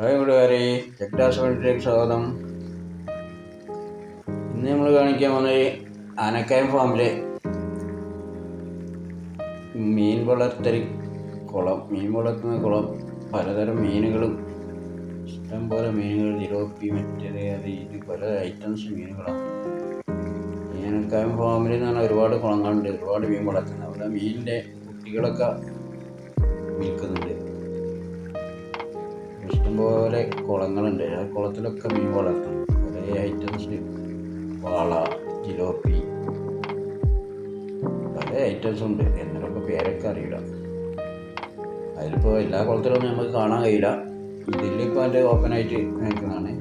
Hi കൂട്ടുകാരെ, ചെക്ടാസ് വേണ്ടിയിലേക്ക് സ്വാഗതം. ഇന്ന് നമ്മൾ കാണിക്കാൻ പോകുന്നത് ആനക്കയം ഫാമിലെ മീൻ വളർത്തൽ കുളം. മീൻ വളർത്തുന്ന കുളം, പലതരം മീനുകളും ഇഷ്ടംപോലെ മീനുകൾ, തിലോപ്പി, മറ്റേത് അത് ഇത് പല ഐറ്റംസ് മീനുകളാണ്. ആനക്കയം ഫാമിൽ എന്ന് പറഞ്ഞാൽ ഒരുപാട് കുളങ്ങളുണ്ട്, ഒരുപാട് മീൻ വളർത്തുന്നത്. അവിടെ മീനിൻ്റെ കുട്ടികളൊക്കെ വിൽക്കുന്നുണ്ട്. ഇഷ്ടംപോലെ കുളങ്ങളുണ്ട്, ആ കുളത്തിലൊക്കെ മീൻ വളർത്തും. പല ഐറ്റംസ്, വാള, ജിലോപ്പി, പല ഐറ്റംസും ഉണ്ട്. എന്നൊക്കെ പേരൊക്കെ അറിയില്ല. അതിലിപ്പോൾ എല്ലാ കുളത്തിലൊന്നും നമുക്ക് കാണാൻ കഴിയില്ല. ഇതിലിപ്പോൾ അതിൻ്റെ ഓപ്പണായിട്ട് നിൽക്കുന്നതാണ്.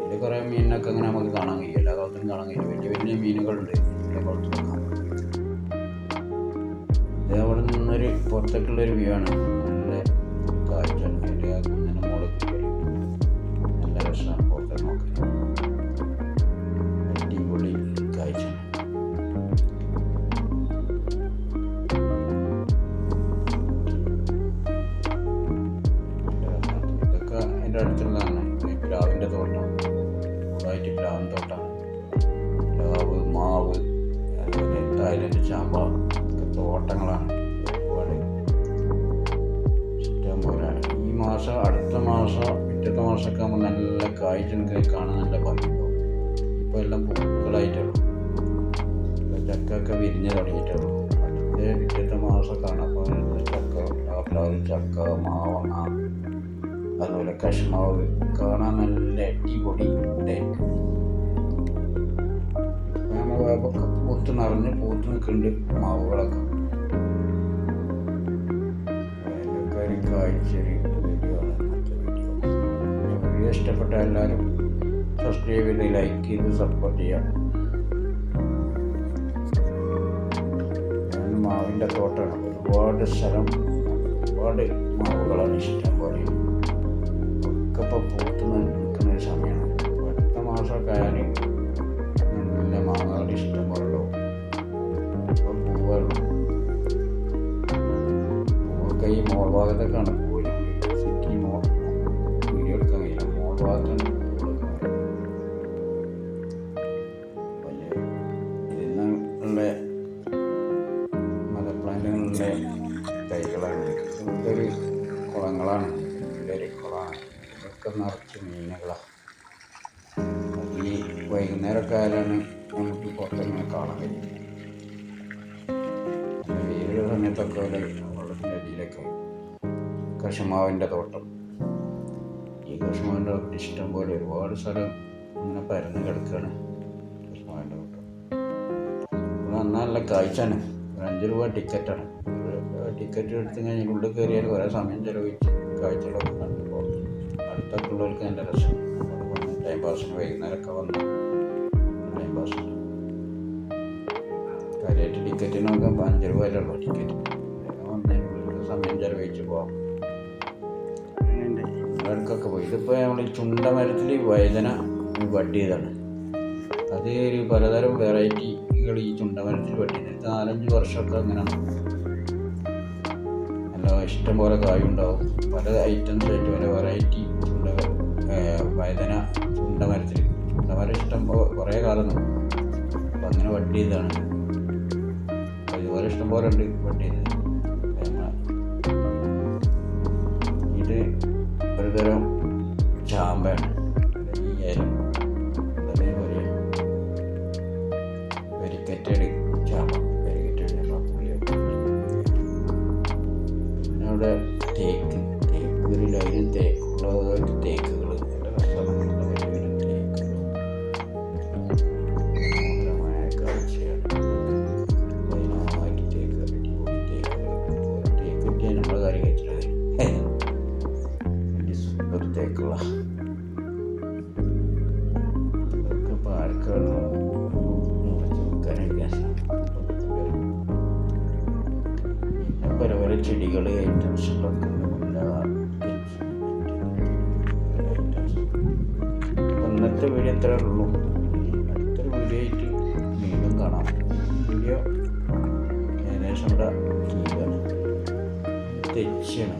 ഇതിൽ കുറേ മീനിനൊക്കെ അങ്ങനെ നമുക്ക് കാണാൻ കഴിയും. എല്ലാ കുളത്തിലും കാണാൻ കഴിയും. വലിയ വലിയ മീനുകളുണ്ട് എല്ലാ കുളത്തിലും കാണാം. ഇത് അവിടെ നിന്നൊരു പുറത്തേക്കുള്ളൊരു വ്യൂ ആണ്. നല്ല കാഴ്ച, കുന്നിന് മുകളിൽ നല്ല രസമാണ് പുറത്തേക്ക് നോക്കാൻ. അടിപൊളി കാഴ്ച. ഇതൊക്കെ അതിൻ്റെ അടുത്തുള്ളതാണ്. പ്ലാവിൻ്റെ തോട്ടം, കൂടുതലായിട്ട് പ്ലാവിൻ തോട്ടമാണ്. പ്ലാവ്, മാവ്, അതുപോലെ തായ്ലൻഡ് ചാമ്പ, ഒക്കെ തോട്ടങ്ങളാണ് ഒരുപാട്. ഇഷ്ടംപോലെ ഈ മാസം, അടുത്ത മാസം, പിറ്റത്തെ മാസമൊക്കെ ആകുമ്പോൾ നല്ല കാഴ്ച കാണാൻ നല്ല ഭംഗിയുണ്ടാവും. ഇപ്പോൾ എല്ലാം പൂക്കളായിട്ടുള്ളൂ. ചക്കയൊക്കെ വിരിഞ്ഞ് തുടങ്ങിയിട്ടുള്ളൂ. അടുത്ത പിറ്റത്തെ മാസം കാണാം. അപ്പോൾ ചക്ക, പ്ലാവിൽ ചക്ക, മാവങ്ങ, അതുപോലെ കശ്മാവ് കാണാൻ നല്ല അടിപൊളി ഇതായിരിക്കും. നമ്മളൊക്കെ പൂത്ത് നിറഞ്ഞ് പൂത്ത് നിൽക്കുന്നുണ്ട് മാവുകളൊക്കെ. അതിലൊക്കെ കാഴ്ചയൊരു വീഡിയോ ആണ് ഇന്നത്തെ വീഡിയോ. വീഡിയോ ഇഷ്ടപ്പെട്ട എല്ലാവരും സബ്സ്ക്രൈബ് ചെയ്ത് ലൈക്ക് ചെയ്ത് സപ്പോർട്ട് ചെയ്യാം. മാവിൻ്റെ തോട്ടമാണ്, ഒരുപാട് സ്ഥലം, ഒരുപാട് മാവുകളാണ് ഇഷ്ടം പോലെ. ഒക്കെ ഇപ്പോൾ പൂത്ത് നിൽക്കുന്ന ഒരു സമയമാണ്. അടുത്ത മാസമൊക്കെ ആയാൽ നല്ല മാങ്ങകൾ ഇഷ്ടം പോലെ ഇപ്പോൾ പൂവുള്ളൂ. പൂവൊക്കെ ഈ മോൾ ഭാഗത്തൊക്കെയാണ് പോയി. സിറ്റി വീഡിയോ എടുക്കാൻ കഴിയില്ല. മോൾ ഭാഗത്താണ് പൂവെടുക്കാൻ കഴിയും. ഇതിനുള്ള മലപ്ലാന്റുകളുടെ തൈകളാണ്. ഇതൊക്കെ ഒരു കുളങ്ങളാണ്, നല്ലൊരു കുളമാണ്. ഇതൊക്കെ നിറച്ച് മീനുകളാണ്. ഈ വൈകുന്നേരമൊക്കെ ആയാലാണ് നമുക്ക് പുറത്തിങ്ങനെ കാണാൻ കഴിയും. വെയിലുള്ള സമയത്തൊക്കെ വെള്ളത്തിൻ്റെ അടിയിലൊക്കെ. കശുമാവിൻ്റെ തോട്ടം, ഈ കശുമാവിൻ്റെ തോട്ടം ഇഷ്ടം പോലെ ഒരുപാട് സ്ഥലം ഇങ്ങനെ പരന്ന് കിടക്കുകയാണ്. കശുമാവിൻ്റെ തോട്ടം നല്ല കാഴ്ചയാണ്. 5 രൂപ ടിക്കറ്റാണ്. ടിക്കറ്റ് എടുത്ത് കഴിഞ്ഞാൽ ഉള്ളിൽ കയറിയാൽ കുറേ സമയം ചിലവഴിച്ച് കാഴ്ചകളൊക്കെ കണ്ടു പോകും. അടുത്തൊക്കെ ഉള്ളവർക്ക് നല്ല രസം. ടൈം പാസിന് വൈകുന്നേരമൊക്കെ വന്ന് ടൈം പാസ്. കാര്യമായിട്ട് ടിക്കറ്റിനൊക്കെ 5 രൂപയിലുള്ളൂ ടിക്കറ്റ്. വന്നതിനുള്ളിൽ സമയം ചിലവഴിച്ച് പോകാം. ഇടക്കൊക്കെ പോയി. ഇതിപ്പോൾ നമ്മൾ ചുണ്ടമരത്തിൽ വഴുതന ബഡ് ചെയ്താണ്. അത് ഒരു പലതരം വെറൈറ്റികൾ ഈ ചുണ്ടമരത്തിൽ ബഡ് ചെയ്ത് 4-5 വർഷമൊക്കെ അങ്ങനെയാണ്. നല്ല ഇഷ്ടംപോലെ കായുണ്ടാവും. പല ഐറ്റംസ് ആയിട്ട് പല വെറൈറ്റി വഴുതന ചുണ്ടമരം ഇഷ്ടം കുറേ കാലം നോക്കും. അപ്പം അങ്ങനെ ബഡ് ചെയ്താണ്. അപ്പോൾ ഇതുപോലെ ഇഷ്ടംപോലെ ഉണ്ട് ബഡ് ചെയ്ത്. ഇത് ഒരു തരം ചാമ്പയാണ്. ഈ ഏലം അതേപോലെ വെരിക്കറ്റഡ് ചാമ്പ, വെരിക്കറ്റഡ് പിന്നെ അവിടെ തേക്ക്, ഒരു ലൈനും തേക്കുള്ളതായിട്ട് തേക്കുകൾ, നല്ല രസമാണ്. വലിയ വലിയ തേക്കുകൾ, മനോഹരമായ കാഴ്ചയാണ്. അതിനായിട്ട് തേക്ക്, അടിപൊളി തേക്കുകൾ. തേക്ക് കിട്ടിയാൽ നമ്മുടെ കാര്യം കഴിച്ചിട്ടത് വലിയ സൂപ്പർ തേക്കുള്ള. ഇതൊക്കെ പാർക്കാണ് മുറിച്ച് വെക്കാനൊക്കെ. പിന്നെ പല പല ചെടികൾ, ഐറ്റംസുകളൊക്കെ ഇന്നത്തെ വീഡിയോ ഇത്രേ ഉള്ളൂ. അടുത്തൊരു വീഡിയോ ആയിട്ട് വീണ്ടും കാണാം. വീഡിയോ ഏകദേശം ഇവിടെ തെച്ചിയാണ്.